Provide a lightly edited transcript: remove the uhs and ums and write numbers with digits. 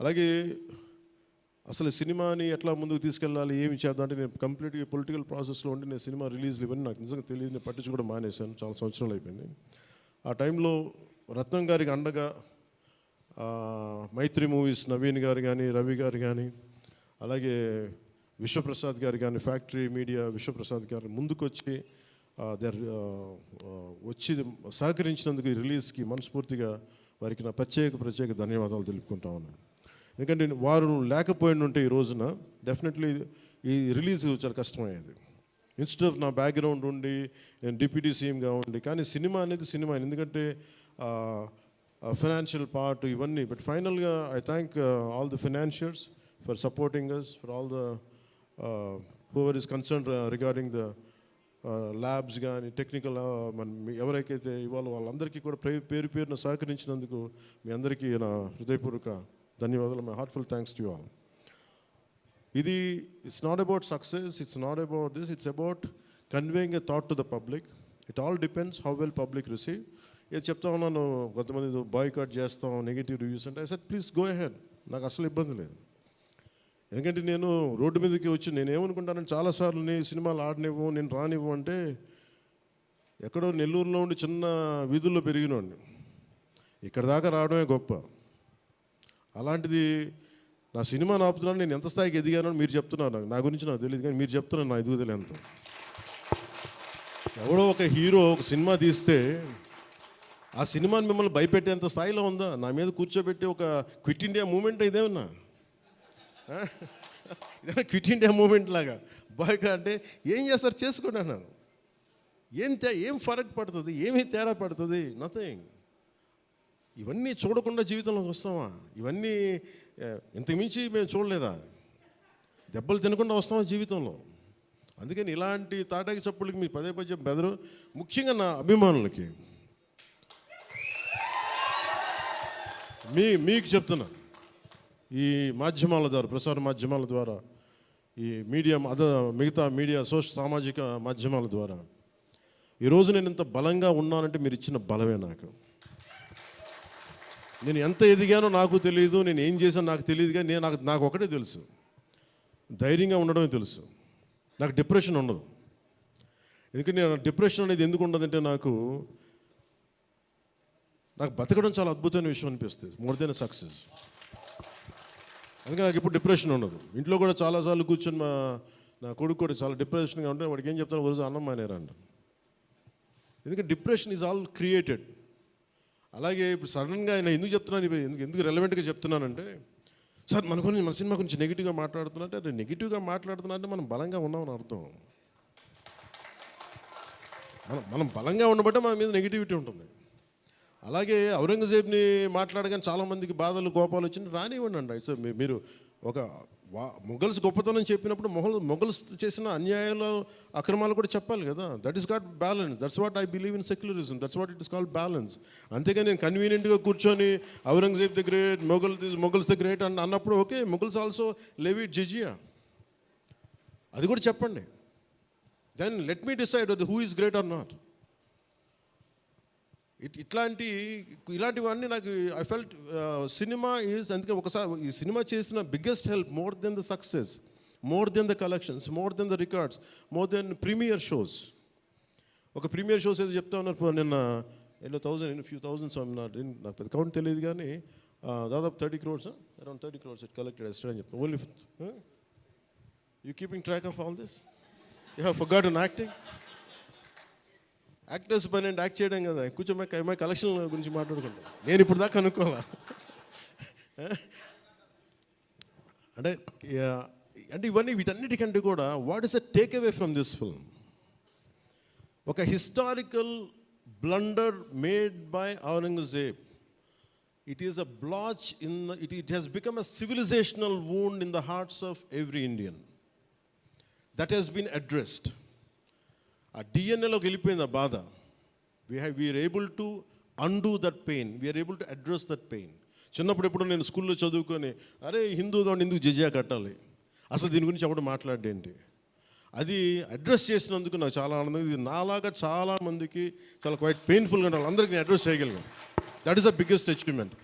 అలాగే అసలు సినిమాని ఎట్లా ముందుకు తీసుకెళ్ళాలి, ఏమి చేద్దాం అంటే నేను కంప్లీట్గా పొలిటికల్ ప్రాసెస్లో ఉండి నేను సినిమా రిలీజ్లు ఇవన్నీ నాకు నిజంగా తెలియదు, నేను పట్టించుకోవడం మానేశాను, చాలా సంవత్సరాలు అయిపోయింది. ఆ టైంలో రత్నం గారికి అండగా మైత్రి మూవీస్ నవీన్ గారు కానీ, రవి గారు కానీ, అలాగే విశ్వప్రసాద్ గారు కానీ, ఫ్యాక్టరీ మీడియా విశ్వప్రసాద్ గారు ముందుకు వచ్చి వచ్చి సహకరించినందుకు ఈ రిలీజ్కి మనస్ఫూర్తిగా వారికి నా ప్రత్యేక ధన్యవాదాలు తెలుపుకుంటా ఉన్నాను. ఎందుకంటే వారు లేకపోయింటే ఈ రోజున డెఫినెట్లీ ఈ రిలీజ్ చాలా కష్టమయ్యేది. ఇన్స్టెడ్ ఆఫ్ నా బ్యాక్గ్రౌండ్ ఉండి నేను డిప్యూటీ సీఎంగా ఉండి, కానీ సినిమా అనేది సినిమా, ఎందుకంటే ఫైనాన్షియల్ పార్ట్ ఇవన్నీ. బట్ ఫైనల్గా I thank all the financiers for supporting us, for all the whoever is concern regarding the labs కానీ టెక్నికల్ ఎవరికైతే ఇవాళ వాళ్ళందరికీ కూడా పేరున సహకరించినందుకు మీ అందరికీ నా హృదయపూర్వక ధన్యవాదాలు. My heartful thanks to you all. ఇది it's not about success, it's not about this, it's about conveying a thought to the public. It all depends how well public receive. ఏది చెప్తా ఉన్నాను, కొంతమంది బాయ్కాట్ చేస్తాం, నెగిటివ్ రివ్యూస్ అంటే, I said please go ahead, నాకు అసలు ఇబ్బంది లేదు. ఎందుకంటే నేను రోడ్డు మీదకి వచ్చి నేను ఏమనుకుంటానంటే, చాలాసార్లు నీ సినిమాలు ఆడనివ్వు, నేను రానివ్వు అంటే, ఎక్కడో నెల్లూరులో ఉండి చిన్న వీధుల్లో పెరిగినోడిని, ఇక్కడ దాకా రావడమే గొప్ప. అలాంటిది నా సినిమా ఆపుతున్నాను, నేను ఎంత స్థాయికి ఎదిగానో మీరు చెప్తున్నారు. నా గురించి నాకు తెలియదు, కానీ మీరు చెప్తున్నారు నా ఎదుగుదల ఎంత. ఎవడో ఒక హీరో ఒక సినిమా తీస్తే ఆ సినిమాని మిమ్మల్ని భయపెట్టేంత స్థాయిలో ఉందా? నా మీద కూర్చోబెట్టి ఒక క్విట్ ఇండియా మూమెంట్ ఇదేమన్నా, ఇదే క్విట్ ఇండియా మూమెంట్ లాగా బాయ్కా అంటే ఏం చేస్తారు, చేసుకోండి అన్నాను. ఏం ఫరక్ పడుతుంది, ఏమీ తేడా పడుతుంది? నథింగ్. ఇవన్నీ చూడకుండా జీవితంలోకి వస్తామా? ఇవన్నీ ఇంతకుమించి మేము చూడలేదా? దెబ్బలు తినకుండా వస్తామా జీవితంలో? అందుకని ఇలాంటి తాటాకి చప్పుళ్ళకి మీ పదే బెదరు. ముఖ్యంగా నా అభిమానులకి మీకు చెప్తున్నా, ఈ మాధ్యమాల ద్వారా, ప్రసార మాధ్యమాల ద్వారా, ఈ మీడియా మిగతా మీడియా సామాజిక మాధ్యమాల ద్వారా ఈరోజు నేను ఇంత బలంగా ఉన్నానంటే మీరు ఇచ్చిన బలమే. నేను ఎంత ఎదిగానో నాకు తెలియదు, నేను ఏం చేశానో నాకు తెలియదు, కానీ నాకు ఒకటే తెలుసు, ధైర్యంగా ఉండడమే తెలుసు. నాకు డిప్రెషన్ ఉండదు. ఎందుకంటే నేను డిప్రెషన్ అనేది ఎందుకు ఉండదంటే, నాకు బతకడం చాలా అద్భుతమైన విషయం అనిపిస్తుంది, మోర్ దెన్ సక్సెస్. అందుకని నాకు ఇప్పుడు డిప్రెషన్ ఉండదు. ఇంట్లో కూడా చాలాసార్లు కూర్చొని నా కొడుకు కూడా చాలా డిప్రెషన్గా ఉంటే వాడికి ఏం చెప్తాను, రోజు అన్నం మానేరంట. ఎందుకంటే డిప్రెషన్ ఈజ్ ఆల్ క్రియేటెడ్. అలాగే ఇప్పుడు సడన్గా ఆయన ఎందుకు చెప్తున్నాను, ఎందుకు రెలవెంట్గా చెప్తున్నానంటే, సార్ మన సినిమా గురించి నెగిటివ్గా మాట్లాడుతున్నట్టే, అది నెగిటివ్గా మాట్లాడుతున్నా అంటే మనం బలంగా ఉన్నామని అర్థం. మనం బలంగా ఉండబట్టే మన మీద నెగిటివిటీ ఉంటుంది. అలాగే ఔరంగజేబ్ని మాట్లాడగానే చాలామందికి బాధలు కోపాలు వచ్చింది, రానివ్వండి అండి. సో మీరు ఒక మొఘల్స్ గొప్పతనం చెప్పినప్పుడు మొఘల్స్ చేసిన అన్యాయాలు అక్రమాలు కూడా చెప్పాలి కదా. That is got balance. That's what I believe in secularism. That's what it is called balance. అంతేగాని నేను కన్వీనియంట్గా కూర్చొని Aurangzeb the great, Mughals the great అన్నప్పుడు okay, Mughals also levied jizya, అది కూడా చెప్పండి. Then let me decide who is great or not. ఇలాంటివన్నీ నాకు ఐ ఫెల్ట్ సినిమా ఈజ్, అందుకే ఒకసారి ఈ సినిమా చేసిన biggest help, more than the success, more than the collections, more than the records, more than premiere shows. ఒక premiere shows ఏదో చెప్తా ఉన్నారు నిన్న, ఫ్యూ థౌజండ్స్, నాకు పెద్ద కౌంట్ తెలియదు, కానీ దాదాపు 30 crores, around 30 crores it collected yesterday అని చెప్తాను. Only you keeping track of all this? You have forgotten acting. Actors పని అంటే యాక్ట్ చేయడం కదా, కూర్చోమై కలెక్షన్ గురించి మాట్లాడుకుంటాం. నేను ఇప్పుడు దాకా అనుకోవాలా అంటే ఇవన్నీ వీటన్నిటికంటే కూడా what is a take away from this film? ఒక historical blunder made by Aurangzeb. It is a blotch it has become a civilisational wound in the hearts of every Indian. That has been addressed. ఆ డిఎన్ఏలోకి వెళ్ళిపోయింది ఆ బాధ. We're able to undo that pain, we're able to address that pain. చిన్నప్పుడు ఎప్పుడు నేను స్కూల్లో చదువుకొని, అరే హిందూగా ఉండి ఎందుకు జిజియా కట్టాలి, అసలు దీని గురించి ఎవడు మాట్లాడేంటి, అది అడ్రస్ చేసినందుకు నాకు చాలా ఆనందంగా. ఇది నాలాగా చాలామందికి చాలా క్వైట్ పెయిన్ఫుల్గా ఉండాలి, అందరికీ నేను అడ్రస్ చేయగలిగాను. That is the biggest achievement.